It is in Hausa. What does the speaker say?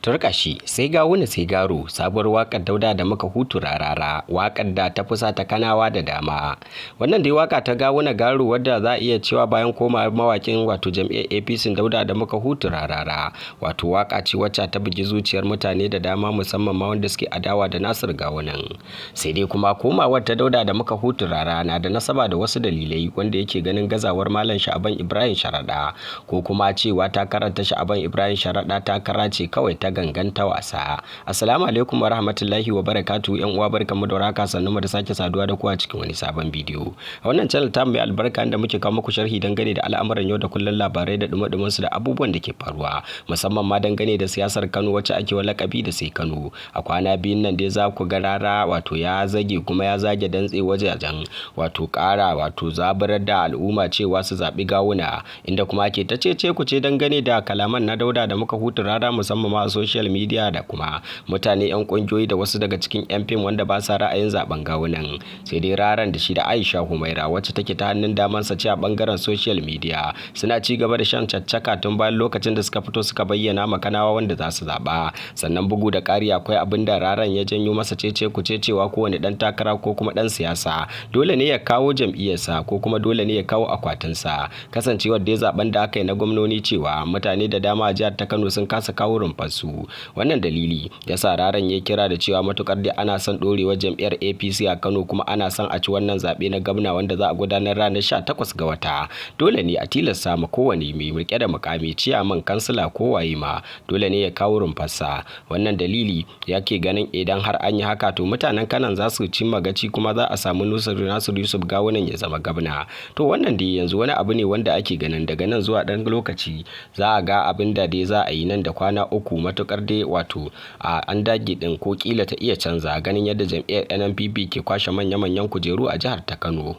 Turkashi sai gawuna sai garo sabuwar wakar Dauda da muka hutu rarara, wakar da ta fusa ta kanawa da dama. Wannan dai waka ta gawuna garo wadda za a iya cewa bayan koma mawakin wato jam'iyyar APC Dauda da muka hutu rarara, wato waka ce wacce ta bugi zuciyar mutane da dama musamman ma wanda suke adawa da Nasir Gawunan. Sai dai kuma komawar ta Dauda da muka hutu rara na da nasaba da wasu dalilai wanda yake ganin gazawar Malam Sha'aban Ibrahim Sharaɗa ko kuma cewa takarar ta Sha'aban Ibrahim Sharaɗa takara ce kawai ta ganganta wasa. Assalamu alaikum wa rahmatullahi wa barakatuhu, yan uwa barkamu da warhaka, sannu da sake saduwa da ku a cikin wani sabon bidiyo. A wannan channel ta mai albarka da muke kawo muku sharhi dangane da al'amuran yau da kullun, labarai da dumadumin su da abubuwan da ke faruwa, musamman ma dangane da siyasar Kano wacce ake wa lakabi da sai Kano. A kwana biyun nan dai za ku ga rara wato ya zage kuma ya zage dantse wajajen wato kara wato zaburar da al'umma cewa su zaɓi gawuna, inda kuma ake ta cece ku ce dangane da kalaman na Dauda da muka hutu rara musamman ma a social media da kuma mutane 'yan kungiyoyi da wasu daga cikin 'yan fim wanda ba sa ra'ayin zaben gawunan. Sai dai raran da shi da Aisha Humaira wacce take ta hannun damansa ce a bangaren social media suna ci gaba da shan caccaka tun bayan lokacin da suka fito suka bayyana makanawa wanda za su zaba. Sannan bugu da ƙari akwai abin da raran ya janyo masa cece ku ce cewa kowane dan takara ko kuma dan siyasa dole ne ya kawo jam'iyyarsa ko kuma dole ne ya kawo akwatinsa, kasancewar da zaben da aka yi na gwamnoni cewa mutane da dama a jihar ta Kano sun kasa kawo rumfarsu. Wannan dalili ya sa raran ya kira da cewa matukar dai ana son dorewar jam'iyyar APC a Kano kuma ana son a ci wannan zaɓe na gwamna wanda za a gudanar ranar 18 ga wata, dole ne a tilasta ma kowane mai rike da mukami, ciyaman, kansila ko waye ma dole ne ya kawo rumfarsa. Wannan dalili yake ganin idan har an yi haka to mutanen Kanan za su cimma gaci kuma za a samu Nasiru Yusuf Gawunan ya zama gwamna. To wannan dai yanzu wani abu ne wanda ake ganin daga nan zuwa ɗan lokaci za a ga abin da dai za a yi nan da kwana uku, matukar dai wato an dage din ko kila ta iya canza ganin yadda jam'iyyar NNPP ke kwashe manya-manyan kujeru a jihar ta Kano.